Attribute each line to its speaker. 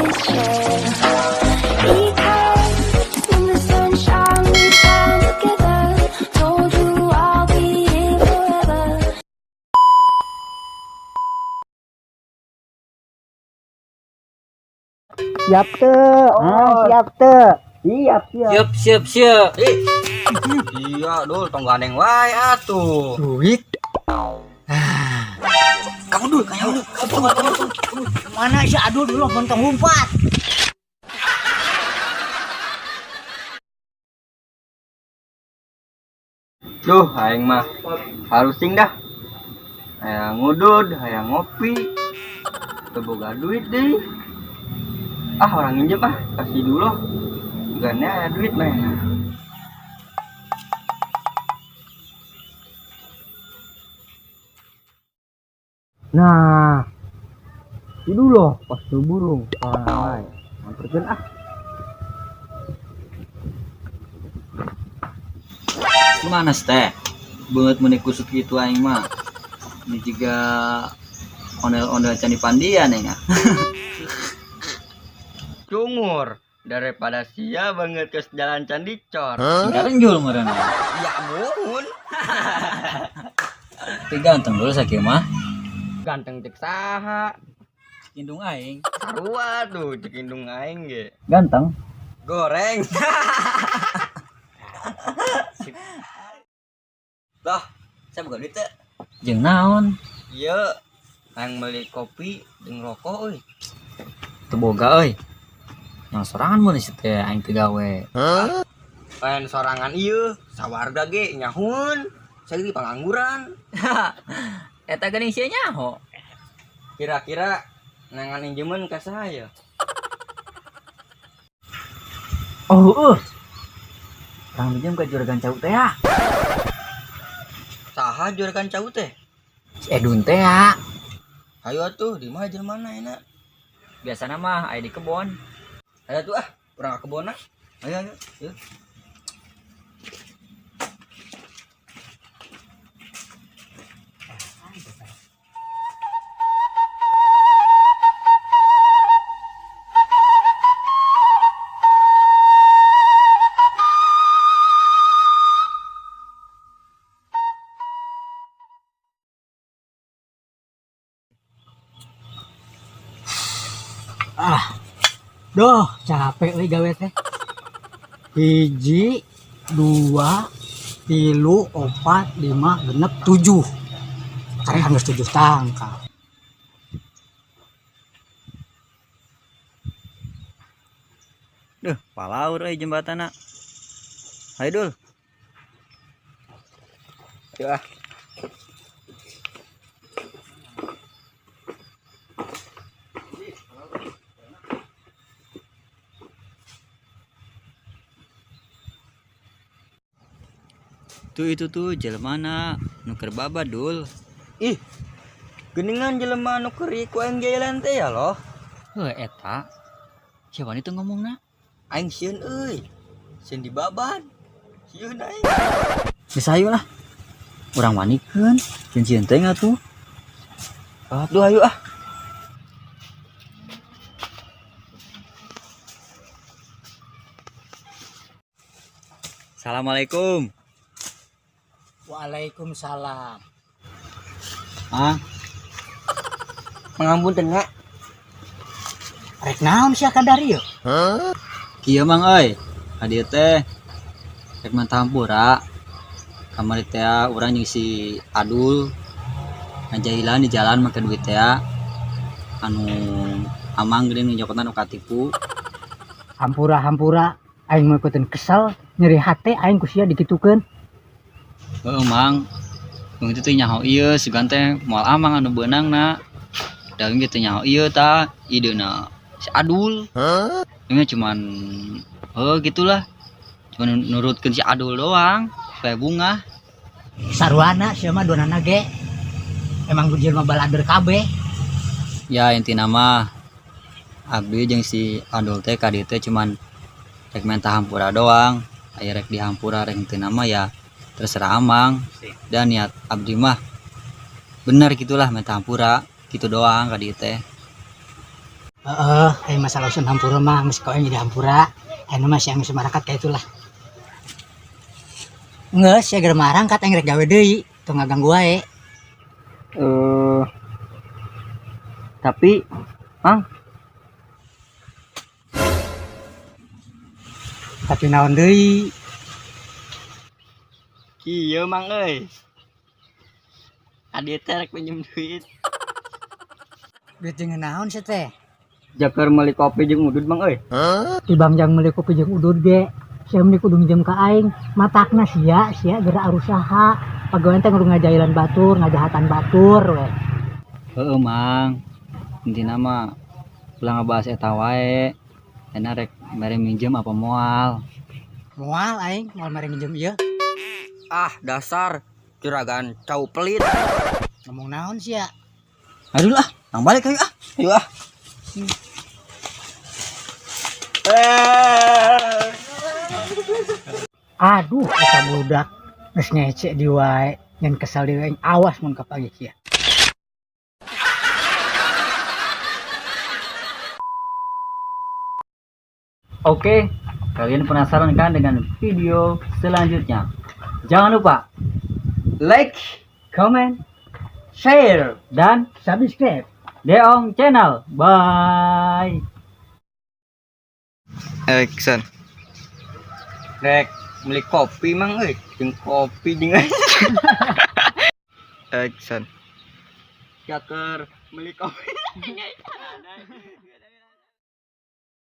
Speaker 1: this chair. Because in the sunshine we shine together. Told you I'll be here forever.
Speaker 2: Siap tuh, siap tuh.
Speaker 3: Siap. Iya, dul, tong gandeng wae atuh.
Speaker 2: Duit.
Speaker 3: Kamu dul, kayak dul.
Speaker 2: Mana si Adul dulu bontong umpat.
Speaker 3: Duh, aing mah harusing dah. Hayang ngudud, hayang ngopi. Teboga duit deh. Ah, orang minjem ah, kasih dulu. Gane ada duit mah.
Speaker 2: Nah, itu loh pas tuh burung orang lain. Mamperkeun ah.
Speaker 4: Gimana teh? Banget menik kusut gitu aing mah. Ini juga ondel-ondel candi pandian ya.
Speaker 3: Cungur daripada sia banget ke jalan Candi Cor.
Speaker 4: Sekarang jual meureun.
Speaker 3: Ya muhun.
Speaker 4: Tapi ganteng dulu sakieu mah.
Speaker 3: Ganteng cek saha.
Speaker 4: Indung aing.
Speaker 3: Sarua tuh cek indung aing ge.
Speaker 4: Ganteng.
Speaker 3: Goreng. Lah, saya buka duit teh.
Speaker 4: Jeung naon?
Speaker 3: Iya, yang beli kopi jeung rokok euy.
Speaker 4: Teu boga euy. Yang sorangan mun si teh aing teu gawe.
Speaker 3: Lain sorangan ieu, sawarga ge nyahun. Saya di pangangguran.
Speaker 4: Eta geuning sia nyaho.
Speaker 3: Kira-kira nangan injemen ka saya.
Speaker 4: Oh, Kang minjem ka juragan cau teh ya.
Speaker 3: Saha juragan cau teh?
Speaker 4: Si Edun teh ya.
Speaker 3: Ayo atuh, di mana jelmana enak?
Speaker 4: Biasana mah aya di kebon.
Speaker 3: Ayo tuh ah, urang ka kebon ah. Ayo.
Speaker 2: Duh, capek euy gawe teh. 1, 2, 3, 4, 5, 6, 7. Karena harus 7 tangkal.
Speaker 4: Duh, palaur euy jembatana. Hayu dul.
Speaker 3: Ayo ah.
Speaker 4: Tuh itu tuh jelmana nuker baba dul.
Speaker 3: Ih, geningan jelema nu keuri ku aing jalan teh ya loh.
Speaker 4: Heuh eta. Siapa itu ngomongna?
Speaker 3: Aing sieun euy. Sieun di baban. Sieun aing.
Speaker 4: Geus hayu lah. Urang wanikeun, cieun teh atuh.
Speaker 3: Aduh ayo ah.
Speaker 4: Assalamualaikum.
Speaker 2: Waalaikumsalam.
Speaker 4: Ah,
Speaker 3: Pangapunten nya.
Speaker 2: Rek naon sia kadari yeuh?
Speaker 4: kieu mang euy. Hadieu teh rek mantahampura. Kamari teh urang jeung si Adul ngajahilan di jalan make duit teh anu amang geuning njokotna nu katipu.
Speaker 2: Hampura aing mah ikutin kesel, nyeri hate aing ku sia dikitukeun.
Speaker 4: Heuh mang. Mun itu teh nyaho ieu sugan teh moal amang anu beunangna. Dagang kitu nyaho ieu tah ideuna si Adul. Ini cuman gitulah. Cuman nurutkeun si Adul doang supaya bunga.
Speaker 2: Sarwana sia mah donana ge. Emang jelema balader kabeh.
Speaker 4: Ya intina mah abdi jeung si Adul teh ka dieu teh cuman rek minta hampura doang. Aya rek dihampura rek intina mah ya terserah amang. Dan niat abdi mah bener gitulah minta hampura gitu doang ka dieu teh.
Speaker 2: Aing masalah usun hampura mah geus kau jadi hampura. Anu mah siang masyarakat kayak itulah. Geus ya gara marang kat aing rek gawe deui, teu ngaganggu wae.
Speaker 3: Tapi Mang,
Speaker 2: Tapi naon deui?
Speaker 3: kieu Mang euy. Adi teh rek pinjem duit.
Speaker 2: Duit jeung naon sih teh?
Speaker 3: Jaker meuli kopi jeung udud Mang euy.
Speaker 2: Tibangjang meuli kopi jeung udud ge. Sia meuli kudu minjem ka aing. Matakna sia geura arusaha. Pagawean teh kudu ngajailan batur, ngajahatan batur we.
Speaker 4: Heeh Mang, intina mah ulah ngebahas eta wae. Enak rek mere minjem apa moal.
Speaker 2: Moal aing, moal mere minjem ieu.
Speaker 3: Ah, dasar juragan cau pelit.
Speaker 2: Ngomong naon sia?
Speaker 4: Aduh lah, nang balik ayo ah.
Speaker 3: Ayo ah.
Speaker 2: Aduh, eta budak geus ngece di wae, nyen kesal di wae. Awas mun kapagi kieu.
Speaker 4: Oke, kalian penasaran kan dengan video selanjutnya? Jangan lupa
Speaker 3: Like,
Speaker 4: comment,
Speaker 3: share.
Speaker 2: Dan subscribe
Speaker 4: Deong Channel. Bye.
Speaker 3: Action. Rek beli kopi Mang euy, jeung kopi jeung Action. Jaker beli kopi.